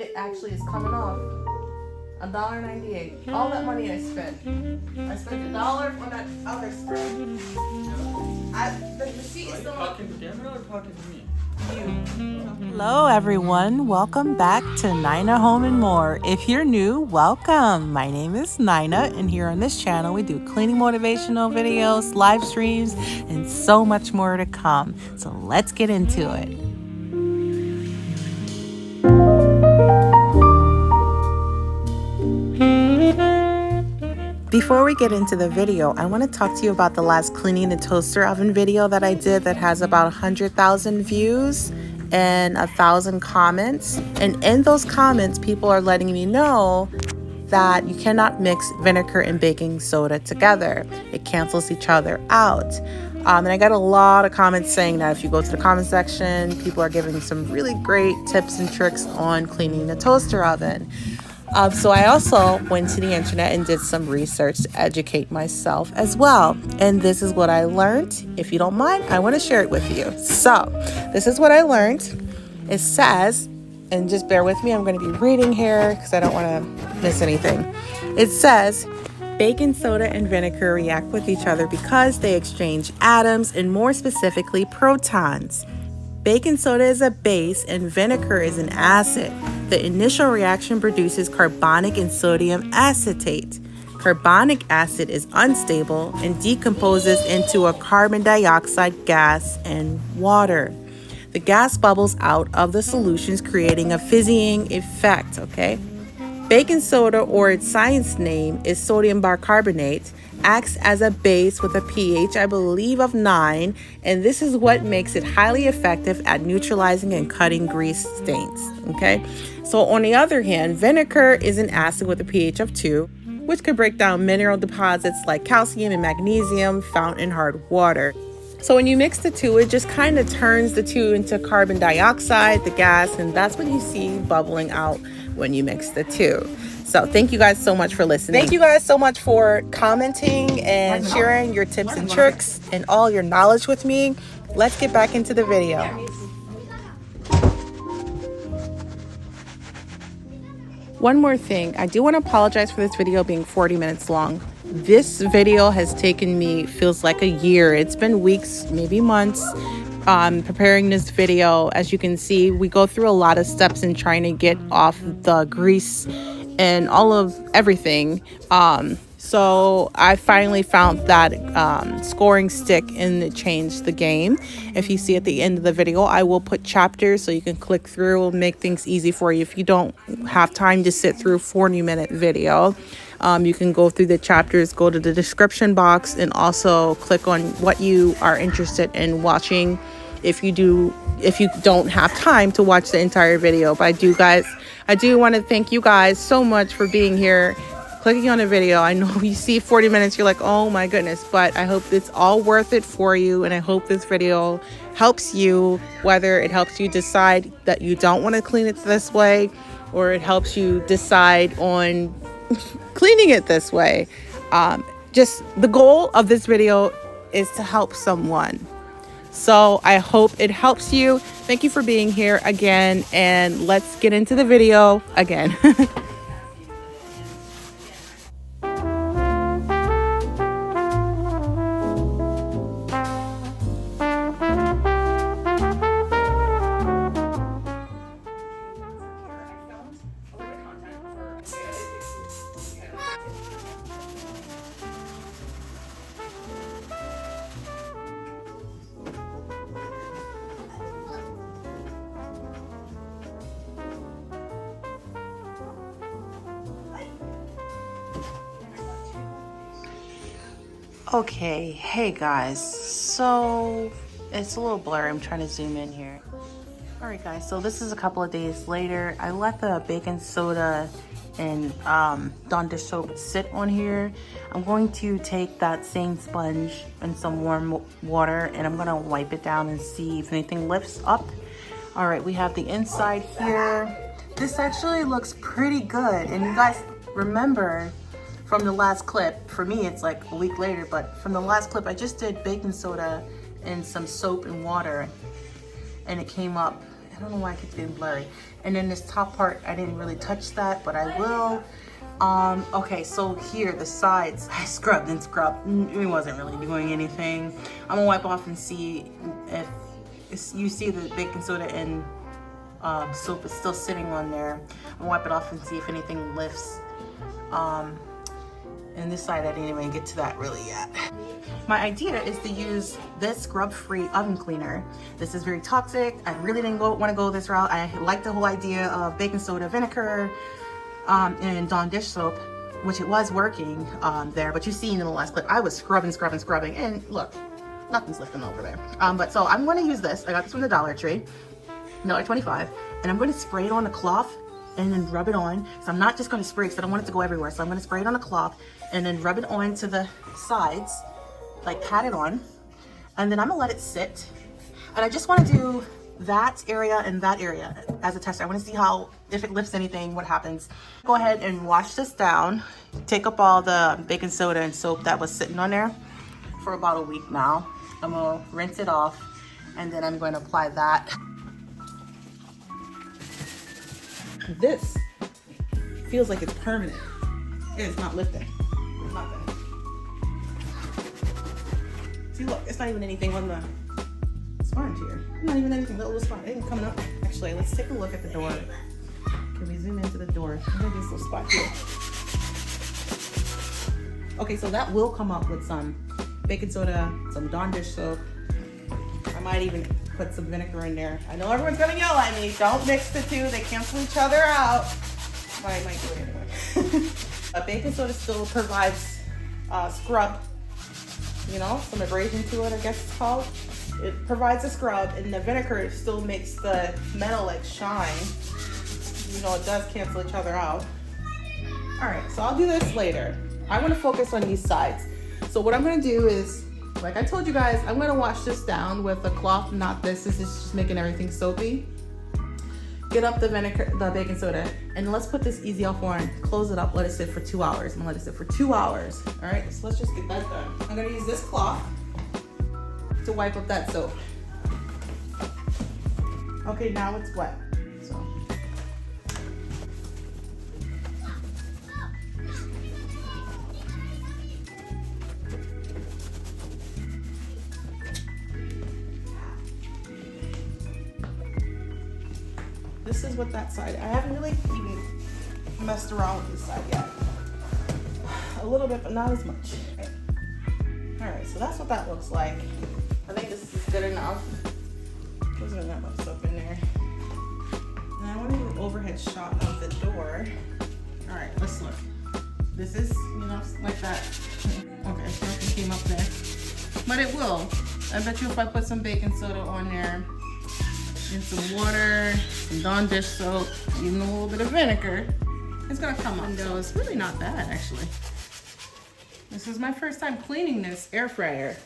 it actually is coming off. $1.98. All that money I spent. I spent $1 on that other spray. The receipt is still talking to camera or talking to me? Hello everyone, welcome back to Nina Home and More. If you're new, welcome. My name is Nina, and here on this channel we do cleaning motivational videos, live streams, and so much more to come. So let's get into it. Before we get into the video, I want to talk to you about the last cleaning the toaster oven video that I did that has about 100,000 views and 1,000 comments. And in those comments, people are letting me know that you cannot mix vinegar and baking soda together. It cancels each other out. And I got a lot of comments saying that if you go to the comment section, people are giving some really great tips and tricks on cleaning the toaster oven. So I also went to the internet and did some research to educate myself as well. And this is what I learned. If you don't mind, I want to share it with you. So this is what I learned. It says, and just bear with me, I'm going to be reading here because I don't want to miss anything. It says, baking soda and vinegar react with each other because they exchange atoms and more specifically protons. Baking soda is a base and vinegar is an acid. The initial reaction produces carbonic and sodium acetate. Carbonic acid is unstable and decomposes into a carbon dioxide gas and water. The gas bubbles out of the solutions, creating a fizzying effect, okay? Baking soda, or its science name is sodium bicarbonate, acts as a base with a pH, I believe, of 9, and this is what makes it highly effective at neutralizing and cutting grease stains, okay? So on the other hand, vinegar is an acid with a pH of 2, which could break down mineral deposits like calcium and magnesium found in hard water. So when you mix the two, it just kind of turns the two into carbon dioxide, the gas, and that's what you see bubbling out when you mix the two. So thank you guys so much for listening. Thank you guys so much for commenting and sharing your tips and tricks and all your knowledge with me. Let's get back into the video. One more thing, I do want to apologize for this video being 40 minutes long. This video has taken me, feels like a year. It's been weeks, maybe months, preparing this video. As you can see, we go through a lot of steps in trying to get off the grease and all of everything. So I finally found that scoring stick, and it changed the game. If you see at the end of the video, I will put chapters so you can click through and make things easy for you. If you don't have time to sit through a 40-minute video, you can go through the chapters, go to the description box, and also click on what you are interested in watching if you don't have time to watch the entire video. But I do want to thank you guys so much for being here, clicking on a video. I know you see 40 minutes, you're like, oh my goodness, but I hope it's all worth it for you. And I hope this video helps you, whether it helps you decide that you don't want to clean it this way, or it helps you decide on cleaning it this way. Just the goal of this video is to help someone. So I hope it helps you. Thank you for being here again, and let's get into the video again. Okay, hey guys, so it's a little blurry. I'm trying to zoom in here. All right guys, so this is a couple of days later. I let the baking soda and Dawn dish soap sit on here. I'm going to take that same sponge and some warm water, and I'm gonna wipe it down and see if anything lifts up. All right, we have the inside here. This actually looks pretty good, and you guys remember from the last clip, for me it's like a week later, but from the last clip I just did baking soda and some soap and water, and it came up don't know why it keeps getting blurry. And then this top part, I didn't really touch that, but I will. Okay, so here, the sides, I scrubbed and scrubbed. It wasn't really doing anything. I'm gonna wipe off and see if you see the baking soda and soap is still sitting on there. I'm gonna wipe it off and see if anything lifts. And this side, I didn't even get to that really yet. My idea is to use this scrub-free oven cleaner. This is very toxic. I really didn't want to go this route. I like the whole idea of baking soda, vinegar, and Dawn dish soap, which it was working there. But you see in the last clip, I was scrubbing, and look, nothing's lifting over there. But so I'm going to use this. I got this from the Dollar Tree, $1.25, and I'm going to spray it on the cloth and then rub it on. So I'm not just going to spray because I don't want it to go everywhere. So I'm going to spray it on the cloth and then rub it on to the sides, like pat it on, and then I'm gonna let it sit. And I just want to do that area and that area as a tester. I want to see how, if it lifts anything, what happens. Go ahead and wash this down. Take up all the baking soda and soap that was sitting on there for about a week now. I'm gonna rinse it off, and then I'm going to apply that. This feels like it's permanent. It is not lifting. Nothing. See, look, it's not even anything on the sponge here. Not even anything, little spot. It ain't coming up. Actually, let's take a look at the door. Can we zoom into the door? I'm gonna do this little spot here. Okay, so that will come up with some baking soda, some Dawn dish soap. I might even put some vinegar in there. I know everyone's gonna yell at me. Don't mix the two, they cancel each other out. But I might do it anyway. Baking soda still provides scrub, you know, some abrasion to it, I guess it's called. It provides a scrub, and the vinegar still makes the metal like shine. You know, it does cancel each other out. All right, so I'll do this later. I want to focus on these sides. So what I'm gonna do is, like I told you guys, I'm gonna wash this down with a cloth, not this. This is just making everything soapy. Get up the vinegar, the baking soda, and let's put this easy off on. Close it up, let it sit for 2 hours. I'm gonna let it sit for 2 hours. All right, so let's just get that done. I'm gonna use this cloth to wipe up that soap. Okay, now it's wet. So. This is what that side, I haven't really even messed around with this side yet. A little bit, but not as much. All right, so that's what that looks like. I think this is good enough. There's not that much soap in there. And I want to do an overhead shot of the door. All right, let's look. This is, you know, like that. Okay, so nothing came up there. But it will. I bet you if I put some baking soda on there, and some water, some Dawn dish soap, even a little bit of vinegar, it's gonna come up. So it's really not bad, actually. This is my first time cleaning this air fryer.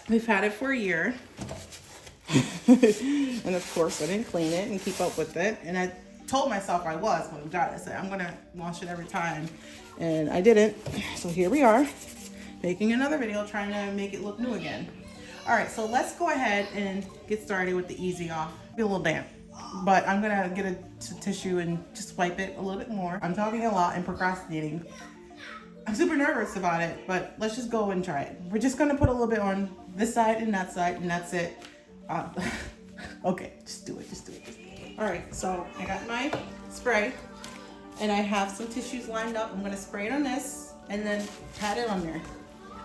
We've had it for a year. And of course, I didn't clean it and keep up with it. And I told myself I was when we got it. I said, I'm gonna wash it every time. And I didn't. So here we are, making another video, trying to make it look new again. All right, so let's go ahead and get started with the easy off. Be a little damp, but I'm gonna get a tissue and just wipe it a little bit more. I'm talking a lot and procrastinating. I'm super nervous about it, but let's just go and try it. We're just gonna put a little bit on this side, and that's it. Okay, just do it. All right, so I got my spray, and I have some tissues lined up. I'm gonna spray it on this, and then pat it on there.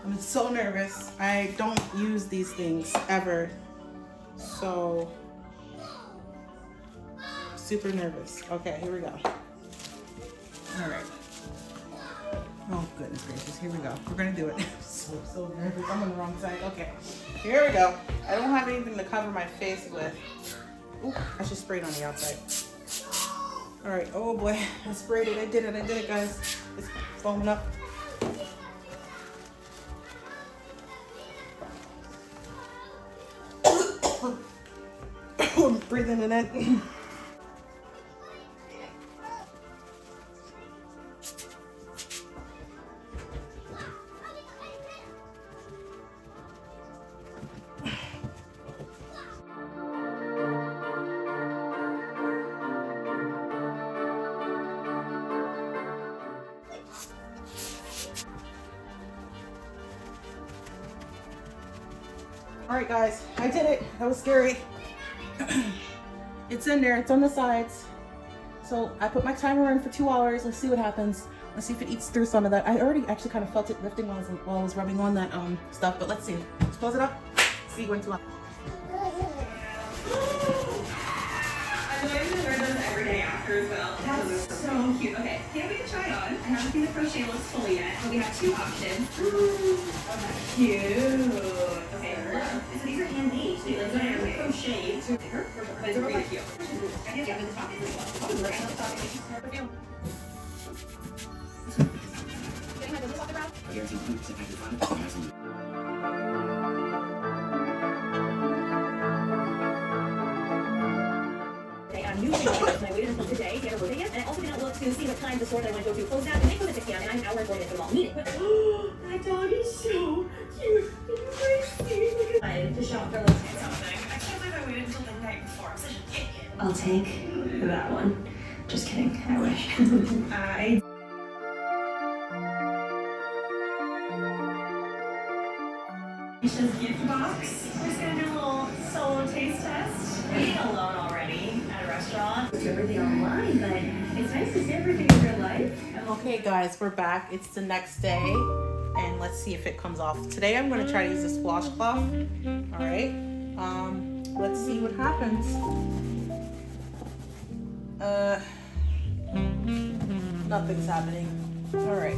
I'm so nervous. I don't use these things ever, so super nervous. Okay, here we go. All right. Oh goodness gracious, here we go. We're gonna do it. So nervous. I'm on the wrong side. Okay, here we go. I don't have anything to cover my face with. Ooh, I should spray it on the outside. All right. Oh boy, I sprayed it. I did it, guys. It's foaming up. Breathing in it. All right, guys, I did it. That was scary. It's in there. It's on the sides. So I put my timer in for 2 hours. Let's see what happens. Let's see if it eats through some of that. I already actually kind of felt it lifting while I was rubbing on that stuff, but let's see. Let's close it up. See when to up. I'm going to wear those every day after as well. That's so cute. Okay, here we can try it on. I haven't seen the crochet looks fully yet, but we have 2 options. Cute. Okay, so these are handmade. So like they're crocheted. But it's really cute. I have the top as well. We're gonna have the top perfume. Getting my business off the ground. Guaranteed 100% active fun. I waited until today to get a look at it, and I also didn't look to see what time the store that I want to go to closed out. And they close at 6 p.m. and I'm an hour and 40 minutes from the mall meeting. But that dog is so cute. To shop for little something. I can't believe I waited until the night before. I'm such an idiot. I'll take that one. Just kidding. I wish. Misha's gift box. We're just gonna do a little solo taste test. Eating alone already at a restaurant. It's everything online, but it's nice to see everything in real life. Okay, guys, we're back. It's the next day, and let's see if it comes off. Today, I'm going to try to use this washcloth. All right. Let's see what happens. Nothing's happening. All right.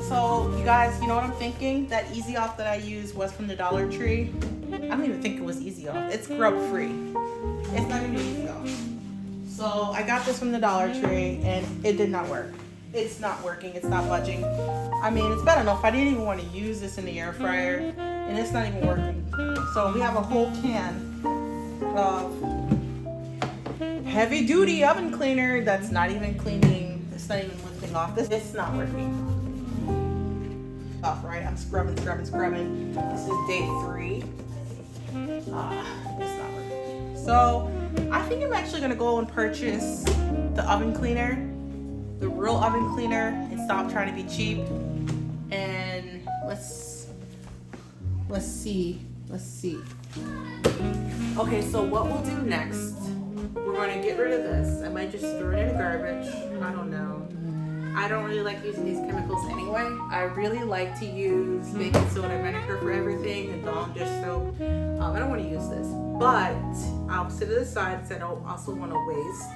So, you guys, you know what I'm thinking? That Easy Off that I used was from the Dollar Tree. I don't even think it was Easy Off. It's scrub free. It's not even Easy Off. So I got this from the Dollar Tree and it did not work. It's not working. It's not budging. I mean, it's bad enough. I didn't even want to use this in the air fryer and it's not even working. So we have a whole can of heavy duty oven cleaner that's not even cleaning. It's not even lifting off. It's not working. Off, right? I'm scrubbing. This is day 3. It's not working. So I think I'm actually gonna go and purchase the oven cleaner, the real oven cleaner, and stop trying to be cheap. And let's see. Okay, so what we'll do next, we're gonna get rid of this. I might just throw it in the garbage. I don't know. I don't really like using these chemicals anyway. I really like to use baking soda and vinegar for everything and Dawn dish soap. I don't want to use this, but I'll sit to the side because I don't also want to waste.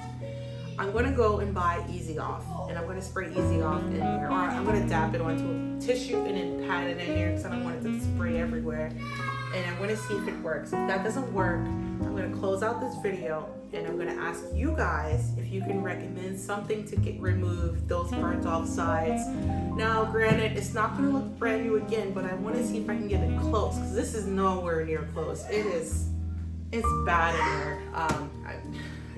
I'm going to go and buy Easy Off, and I'm going to spray Easy Off in there, or I'm going to dab it onto a tissue and then pat it in there because I don't want it to spray everywhere. And I'm going to see if it works. If that doesn't work, I'm going to close out this video and I'm going to ask you guys if you can recommend something to remove those burnt off sides. Now, granted, it's not going to look brand new again, but I want to see if I can get it close because this is nowhere near close. It's bad in there. I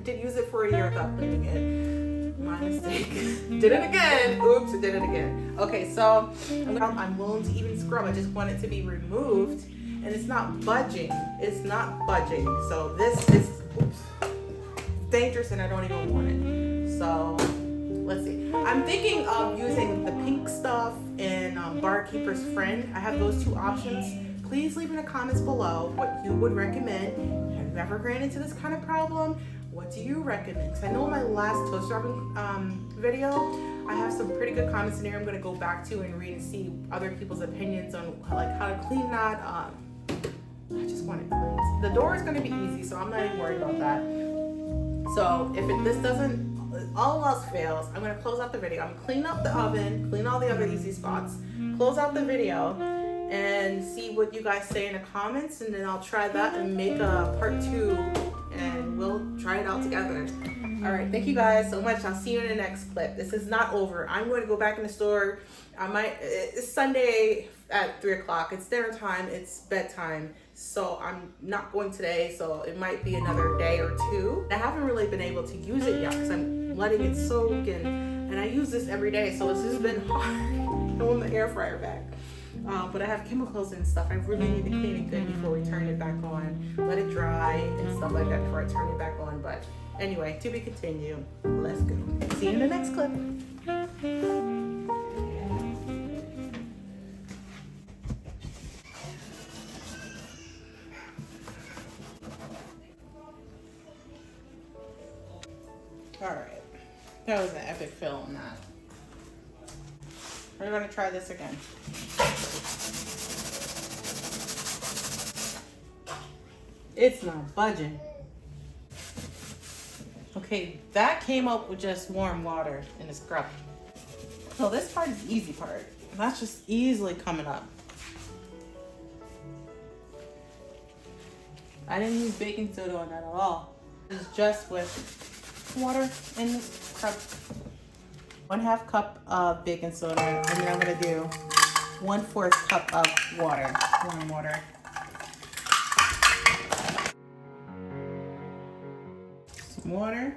did use it for a year without cleaning it. My mistake. Did it again. Oops, I did it again. Okay, so I'm willing to even scrub. I just want it to be removed. And it's not budging. It's not budging. So this is dangerous and I don't even want it. So let's see. I'm thinking of using the pink stuff and Barkeeper's Friend. I have those 2 options. Please leave in the comments below what you would recommend. Have you ever ran into this kind of problem? What do you recommend? Because I know in my last toaster oven video, I have some pretty good comments in there. I'm going to go back to and read and see other people's opinions on like how to clean that. I just want it cleaned. The door is going to be easy, so I'm not even worried about that. So if this doesn't, all else fails, I'm going to close out the video. I'm going to clean up the oven, clean all the other easy spots, close out the video, and see what you guys say in the comments, and then I'll try that and make a part 2, and we'll try it out together. All right, thank you guys so much. I'll see you in the next clip. This is not over. I'm going to go back in the store. It's Sunday at 3 o'clock. It's dinner time. It's bedtime. So I'm not going today. So it might be another day or 2. I haven't really been able to use it yet because I'm letting it soak and I use this every day. So this has been hard. I want the air fryer back. But I have chemicals and stuff. I really need to clean it good before we turn it back on. Let it dry and stuff like that before I turn it back on. But anyway, to be continued. Let's go. See you in the next clip. Alright. That was an epic fail on that. We're gonna try this again. It's not budging. Okay, that came up with just warm water in the scrub. So this part is the easy part. That's just easily coming up. I didn't use baking soda on that at all. It's just with water in the scrub. 1/2 cup of baking soda, and then I'm gonna do 1/4 cup of water, warm water. Some water.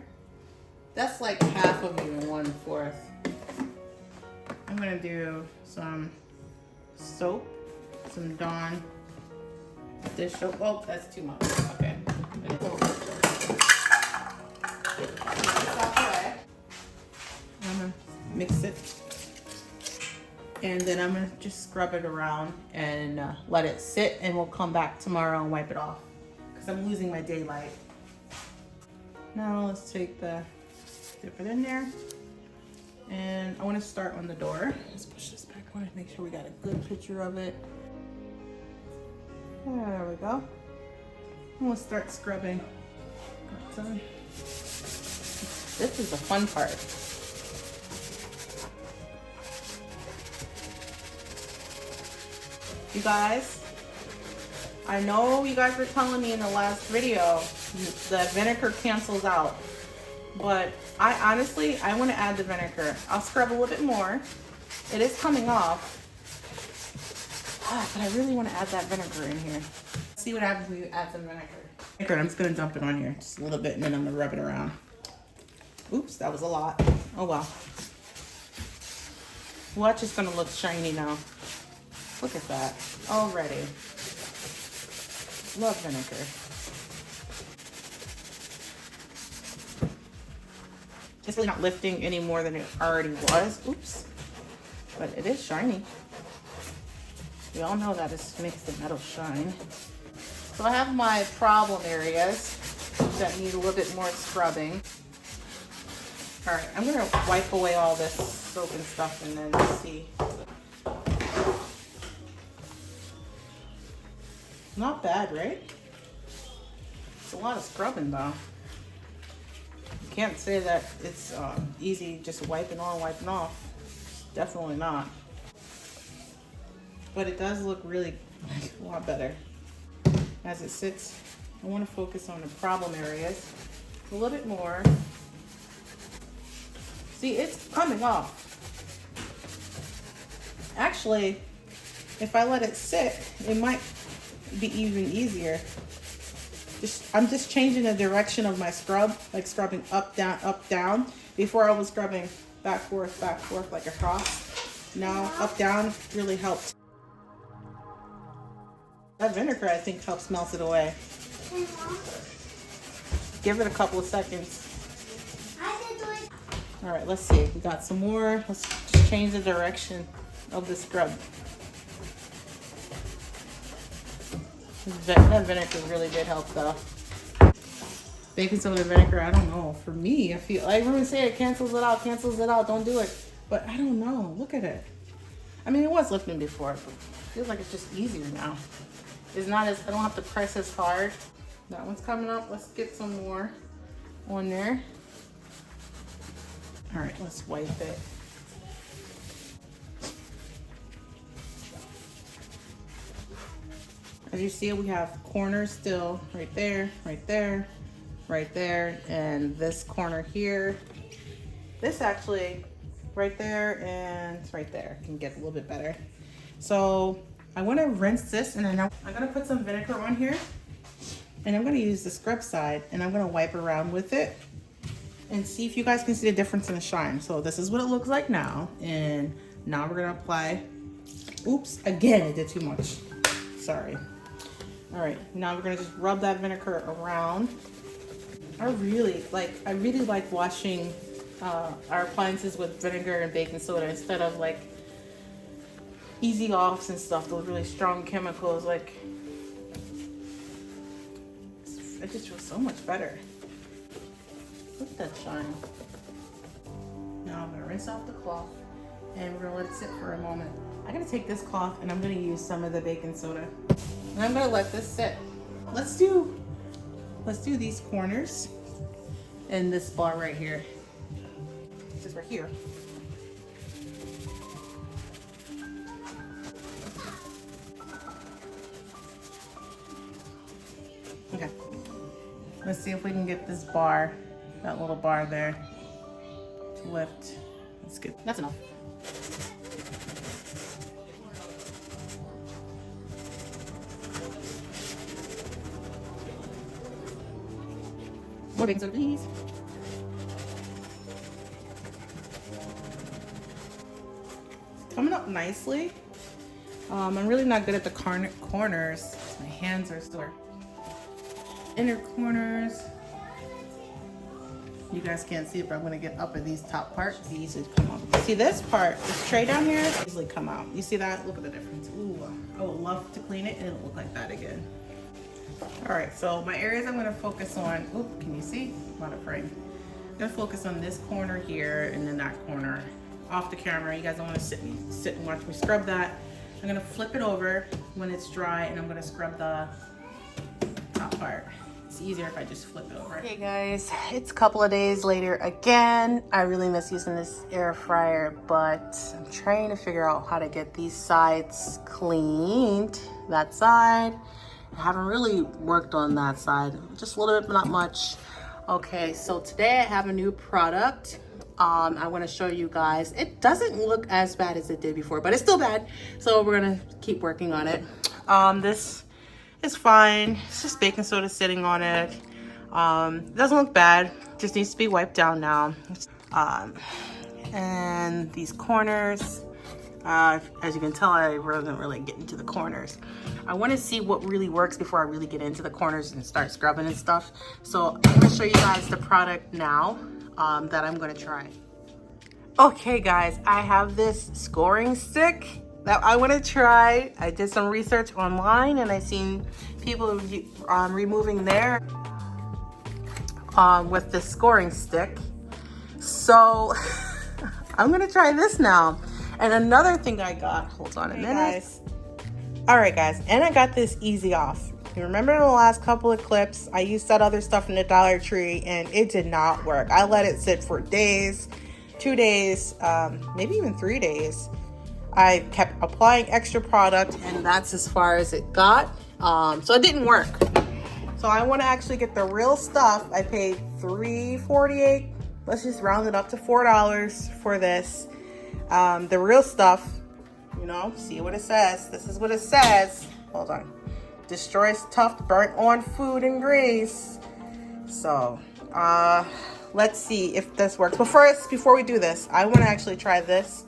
That's like half of even 1/4. I'm gonna do some soap, some Dawn dish soap. Oh, that's too much. Okay. I'm gonna mix it, and then I'm gonna just scrub it around and let it sit, and we'll come back tomorrow and wipe it off because I'm losing my daylight. Now let's take the, dip it in there, and I want to start on the door. Let's push this back. I want to make sure we got a good picture of it. There we go. And we'll start scrubbing. This is the fun part. You guys, I know you guys were telling me in the last video that vinegar cancels out, but I honestly want to add the vinegar. I'll scrub a little bit more. It is coming off, but I really want to add that vinegar in here. See what happens when you add some vinegar. I'm just going to dump it on here just a little bit, and then I'm going to rub it around. Oops, that was a lot. Oh well. Watch, it's going to look shiny now. Look at that already. Love vinegar. It's really not lifting any more than it already was. Oops. But it is shiny. We all know that it makes the metal shine. So I have my problem areas that need a little bit more scrubbing. All right, I'm gonna wipe away all this soap and stuff and then see. Not bad, right? It's a lot of scrubbing though. You can't say that it's easy just wiping on, wiping off. Definitely not. But it does look really a lot better. As it sits, I want to focus on the problem areas a little bit more. See, it's coming off. Actually, if I let it sit, it might be even easier. I'm just changing the direction of my scrub, like scrubbing up, down. Before I was scrubbing back, forth, like a cross. Now, up, down really helps. That vinegar, I think, helps melt it away. Give it a couple of seconds. All right, let's see. We got some more. Let's just change the direction of the scrub. That vinegar really did help though. Baking soda and vinegar, I don't know. For me, I feel like everyone say it cancels it out, don't do it. But I don't know. Look at it. I mean, it was lifting before, but it feels like it's just easier now. It's not as, I don't have to press as hard. That one's coming up. Let's get some more on there. All right, let's wipe it. As you see, we have corners still right there, right there, right there, and this corner here. This actually right there and right there can get a little bit better. So I want to rinse this, and then I'm going to put some vinegar on here, and I'm going to use the scrub side, and I'm going to wipe around with it and see if you guys can see the difference in the shine. So this is what it looks like now, and now we're going to apply. Oops, again, I did too much. Sorry. All right, now we're gonna just rub that vinegar around. I really like washing our appliances with vinegar and baking soda instead of like easy offs and stuff, those really strong chemicals. Like, it just feels so much better. Look at that shine. Now I'm gonna rinse off the cloth and we're gonna let it sit for a moment. I'm gonna take this cloth and I'm gonna use some of the baking soda. And I'm gonna let this sit. Let's do these corners and this bar right here. Since we're here. Okay. Let's see if we can get this bar, that little bar there, to lift. That's good. That's enough. More baking soda, please. It's coming up nicely. I'm really not good at the corners. My hands are sore. Inner corners. You guys can't see it, but I'm gonna get up in these top parts. It's easy to come up. See this part, this tray down here, easily come out. You see that? Look at the difference. Ooh, I would love to clean it and it'll look like that again. All right, so my areas I'm gonna focus on, oop, can you see? I'm out of frame. I'm gonna focus on this corner here and then that corner. Off the camera, you guys don't wanna sit and watch me scrub that. I'm gonna flip it over when it's dry and I'm gonna scrub the top part. It's easier if I just flip it over. Hey guys, it's a couple of days later again. I really miss using this air fryer, but I'm trying to figure out how to get these sides cleaned. That side. I haven't really worked on that side. Just a little bit, but not much. Okay, so today I have a new product. I want to show you guys. It doesn't look as bad as it did before, but it's still bad. So we're gonna keep working on it. This is fine. It's just baking soda sitting on it. It doesn't look bad. Just needs to be wiped down now. And these corners, as you can tell, I wasn't really getting to the corners. I want to see what really works before I really get into the corners and start scrubbing and stuff. So I'm going to show you guys the product now that I'm going to try. Okay guys, I have this scouring stick that I want to try. I did some research online and I seen people removing their with the scouring stick. So I'm gonna try this now. And another thing I got, hold on a minute. Guys. All right guys, and I got this easy off. You remember in the last couple of clips, I used that other stuff in the Dollar Tree and it did not work. I let it sit for days, 2 days, maybe even 3 days. I kept applying extra product and that's as far as it got. So it didn't work. So I want to actually get the real stuff. I paid $3.48. Let's just round it up to $4 for this. The real stuff, you know, see what it says. This is what it says. Hold on. Destroys tough burnt on food and grease. So let's see if this works. But first, before we do this, I want to actually try this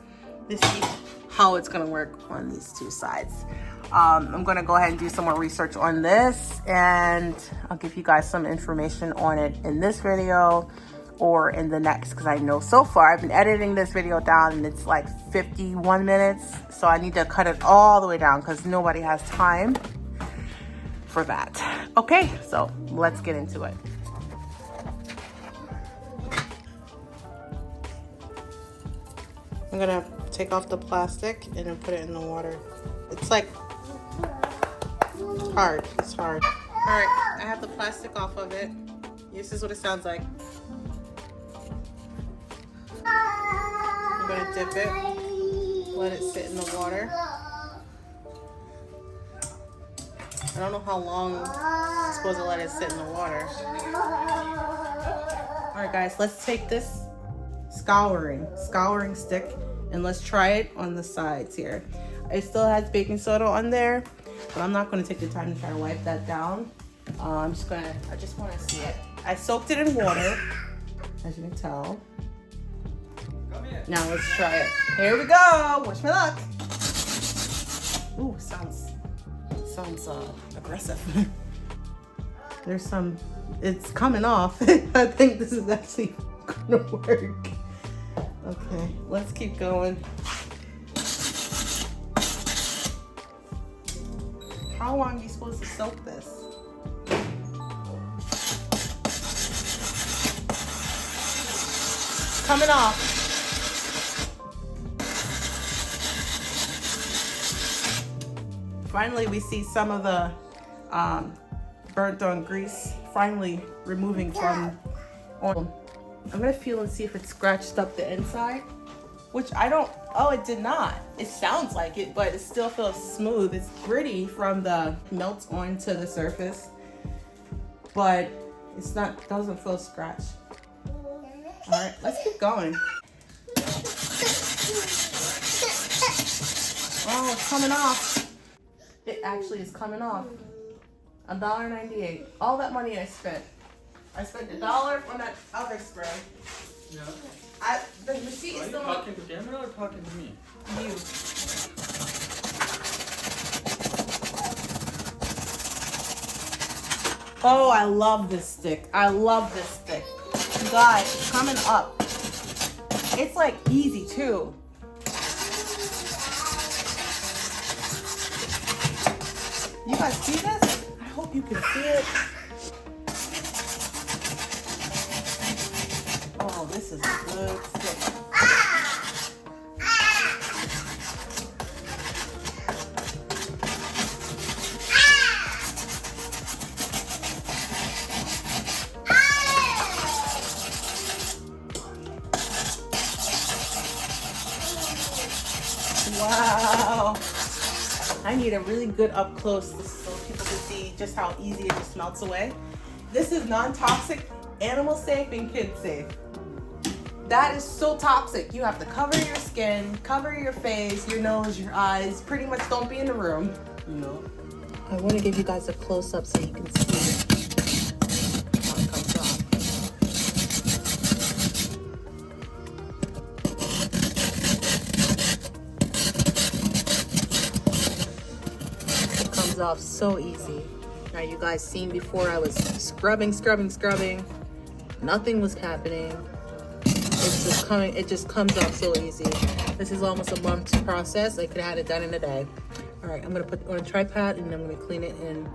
to see how it's going to work on these two sides. I'm going to go ahead and do some more research on this and I'll give you guys some information on it in this video or in the next, because I know so far I've been editing this video down and it's like 51 minutes. So I need to cut it all the way down because nobody has time for that. Okay, so let's get into it. I'm gonna take off the plastic and then put it in the water. It's like, it's hard, it's hard. All right, I have the plastic off of it. This is what it sounds like. I'm gonna dip it, let it sit in the water. I don't know how long I'm supposed to let it sit in the water. All right guys, let's take this scouring stick and let's try it on the sides here. It still has baking soda on there, but I'm not going to take the time to try to wipe that down. I just want to see it. I soaked it in water, as you can tell. Now let's try it. Here we go. Wish me luck. Ooh, sounds aggressive. There's some, it's coming off. I think this is actually gonna work. Okay, let's keep going. How long are you supposed to soak this? coming off. Finally, we see some of the burnt on grease finally removing from on. I'm gonna feel and see if it scratched up the inside, which I don't, oh, it did not. It sounds like it, but it still feels smooth. It's gritty from the melts onto the surface, but it's not, doesn't feel scratched. All right, let's keep going. Oh, it's coming off. It actually is coming off. $1.98. All that money I spent. I spent $1 on that other spray. Yeah. The receipt is Are you still talking to camera or talking to me? you. Oh, I love this stick. I love this stick. You guys, it's coming up. It's like easy too. You guys see this? I hope you can see it. Oh, this is a good stick. Wow. I need a really good up close so people can see just how easy it just melts away. This is non-toxic, animal safe, and kid safe. That is so toxic. You have to cover your skin, cover your face, your nose, your eyes. Pretty much don't be in the room. No. I want to give you guys a close-up so you can see how it comes off. It comes off so easy. Now you guys seen before I was scrubbing. Nothing was happening. It's just coming, it just comes off so easy. This is almost a month's process. I could have had it done in a day. All right, I'm gonna put it on a tripod and I'm gonna clean it in.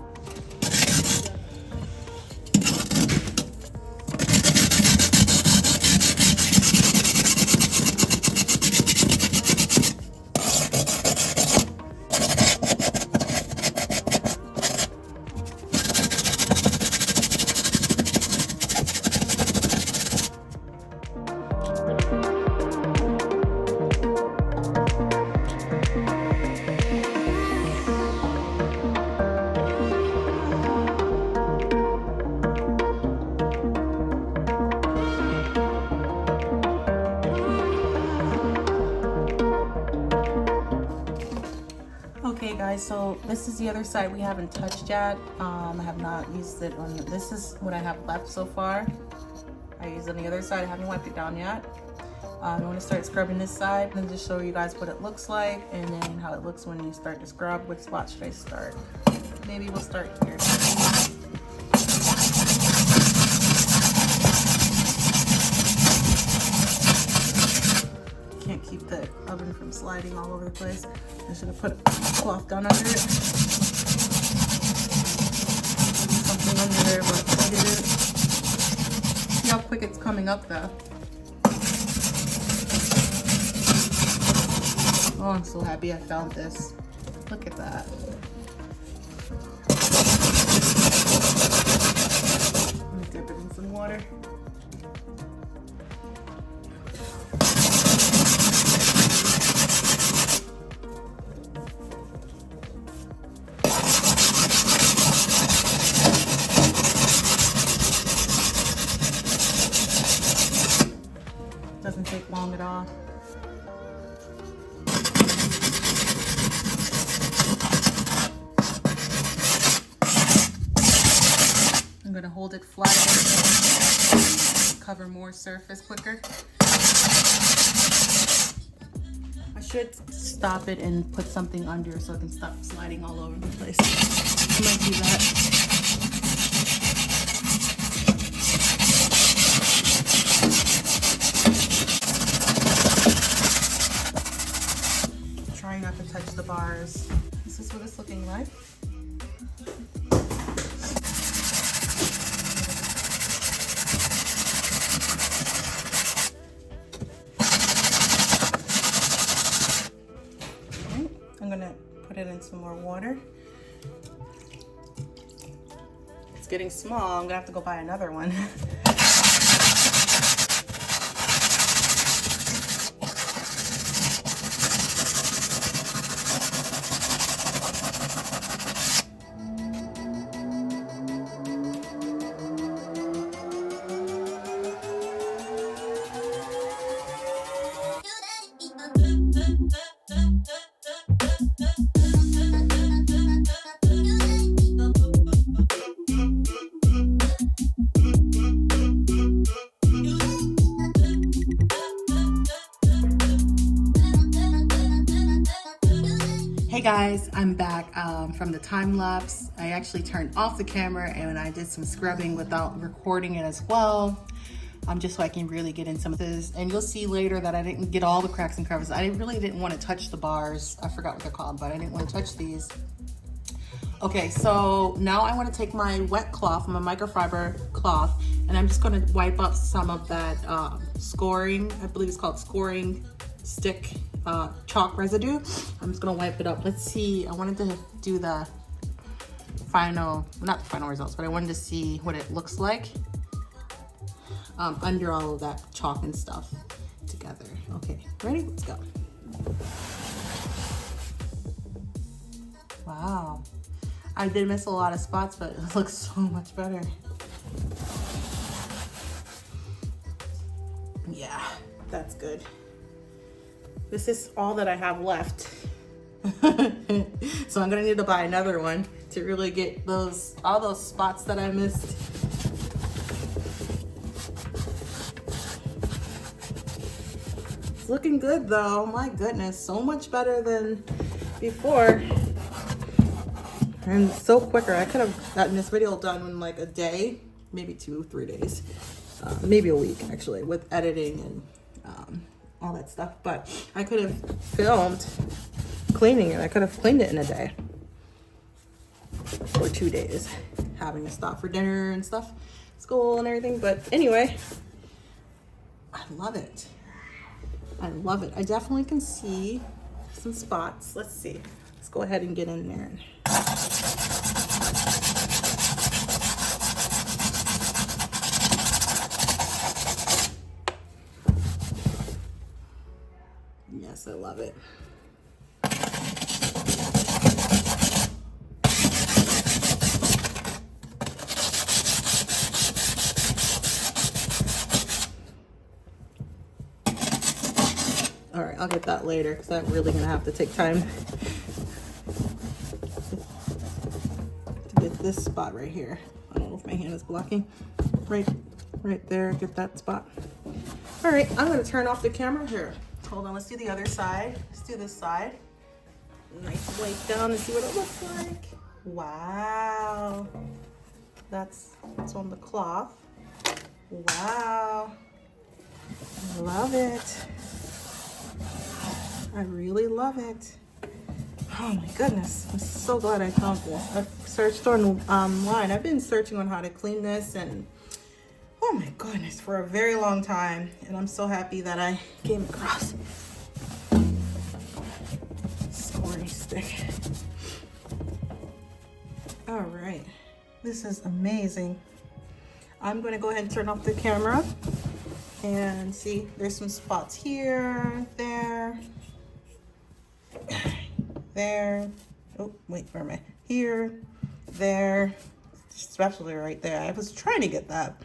Okay guys, so this is the other side we haven't touched yet. I have not used it on, this is what I have left so far. I used on the other side, I haven't wiped it down yet. I'm going to start scrubbing this side and just show you guys what it looks like and then how it looks when you start to scrub. Which spot should I start? Maybe we'll start here. Can't keep the oven from sliding all over the place. I'm just gonna put a cloth down under it. Something under there, but plug it in. See how quick it's coming up though. Oh, I'm so happy I found this. Look at that. Let me dip it in some water. Doesn't take long at all. I'm gonna hold it flat, cover more surface quicker. I should stop it and put something under so it can stop sliding all over the place. I might do that. Trying not to touch the bars. This is what it's looking like. put it in some more water. It's getting small. I'm gonna have to go buy another one. Hey guys, I'm back from the time lapse. I actually turned off the camera and I did some scrubbing without recording it as well. Just so I can really get in some of this. And you'll see later that I didn't get all the cracks and crevices. I really didn't want to touch the bars. I forgot what they're called, but I didn't want to touch these. Okay, so now I want to take my wet cloth, my microfiber cloth, and I'm just going to wipe up some of that scoring, I believe it's called scoring stick chalk residue. I'm just gonna wipe it up. Let's see, I wanted to do the final, not the final results, but I wanted to see what it looks like under all of that chalk and stuff together. Okay, ready? Let's go. Wow, I did miss a lot of spots, but it looks so much better. Yeah, that's good. This is all that I have left. So I'm gonna need to buy another one to really get all those spots that I missed. It's looking good though, my goodness, so much better than before. And so quicker. I could have gotten this video done in like a day, maybe 2-3 days, maybe a week actually, with editing and all that stuff. But I could have filmed cleaning it. I could have cleaned it in a day or 2 days, having to stop for dinner and stuff, school and everything. But anyway, I love it. I love it. I definitely can see some spots. Let's see. Let's go ahead and get in there. Yes, I love it. All right, I'll get that later because I'm really gonna have to take time to get this spot right here. I don't know if my hand is blocking. Right there, get that spot. All right, I'm gonna turn off the camera here. Hold on, let's do the other side. Let's do this side. Nice wipe down and see what it looks like. Wow. That's on the cloth. Wow. I love it. I really love it. Oh my goodness. I'm so glad I found this. I've searched online. I've been searching on how to clean this and oh my goodness, for a very long time. And I'm so happy that I came across scoring stick. All right, this is amazing. I'm gonna go ahead and turn off the camera and see, there's some spots here, there, oh wait, where am I? Here, there, especially right there. I was trying to get that.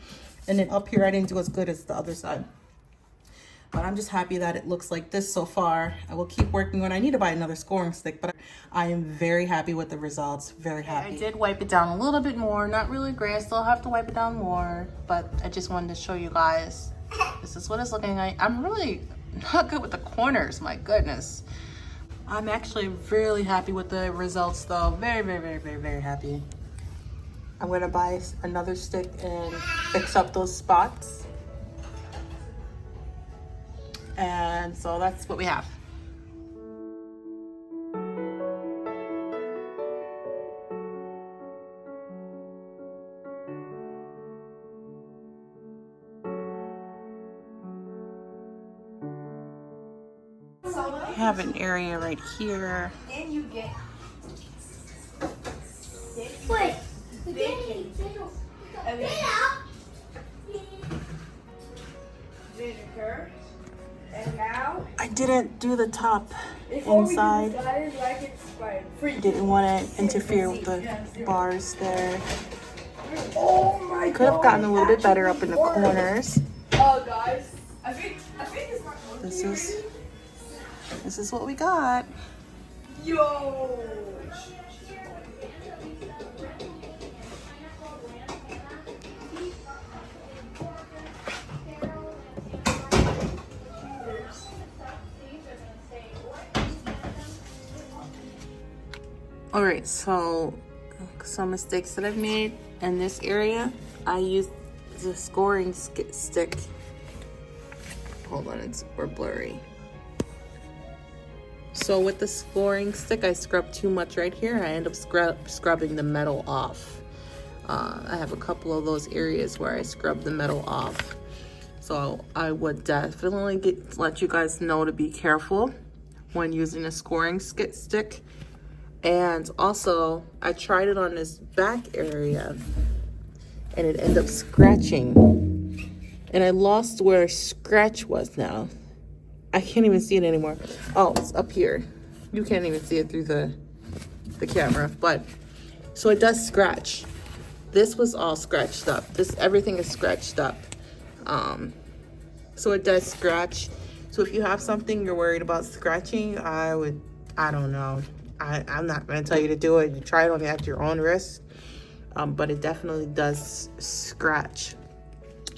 And then up here, I didn't do as good as the other side. But I'm just happy that it looks like this so far. I will keep working on it. I need to buy another scoring stick, but I am very happy with the results. Very happy. I did wipe it down a little bit more. Not really great. I still have to wipe it down more. But I just wanted to show you guys. This is what it's looking like. I'm really not good with the corners. My goodness. I'm actually really happy with the results though. Very, very, very, very, very happy. I'm gonna buy another stick and fix up those spots. And so that's what we have. I have an area right here. And you get Wait. And now, I didn't do the top before inside. we do this, guys, like it, subscribe. Didn't want to interfere with the bars there. Oh my Could have gotten a little bit better up in the corners. Guys, I think it's not going This is what we got. Yo. All right, so some mistakes that I've made in this area. I used the scoring stick. Hold on, we're blurry. So with the scoring stick, I scrubbed too much right here. I end up scrubbing the metal off. I have a couple of those areas where I scrub the metal off. So I would definitely let you guys know to be careful when using a scoring stick. And also, I tried it on this back area and it ended up scratching. And I lost where scratch was now. I can't even see it anymore. Oh, it's up here. You can't even see it through the camera. But, so it does scratch. This was all scratched up. Everything is scratched up. So it does scratch. So if you have something you're worried about scratching, I don't know. I'm not going to tell you to do it. You try it on at your own risk. But it definitely does scratch.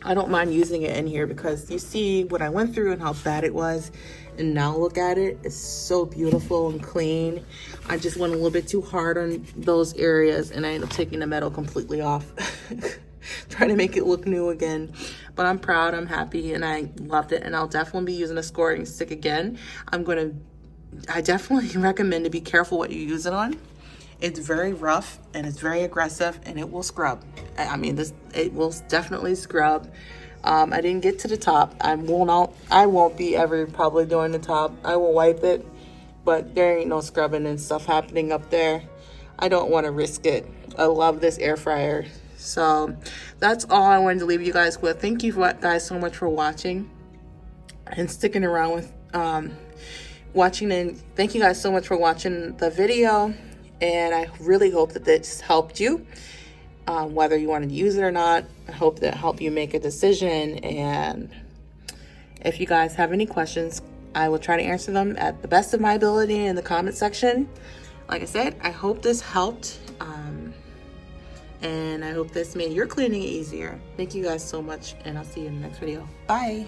I don't mind using it in here because you see what I went through and how bad it was. And now look at it. It's so beautiful and clean. I just went a little bit too hard on those areas and I ended up taking the metal completely off. Trying to make it look new again. But I'm proud, I'm happy, and I loved it. And I'll definitely be using a scoring stick again. I definitely recommend to be careful what you use it on. It's very rough and it's very aggressive and it will scrub. I mean, it will definitely scrub. I didn't get to the top. I won't be ever probably doing the top. I will wipe it, but there ain't no scrubbing and stuff happening up there. I don't want to risk it. I love this air fryer. So that's all I wanted to leave you guys with. Thank you guys so much for watching and sticking around with watching, and thank you guys so much for watching the video, and I really hope that this helped you, whether you wanted to use it or not. I hope that helped you make a decision, and if you guys have any questions, I will try to answer them at the best of my ability in the comment section. Like I said, I hope this helped, and I hope this made your cleaning easier. Thank you guys so much, and I'll see you in the next video. Bye.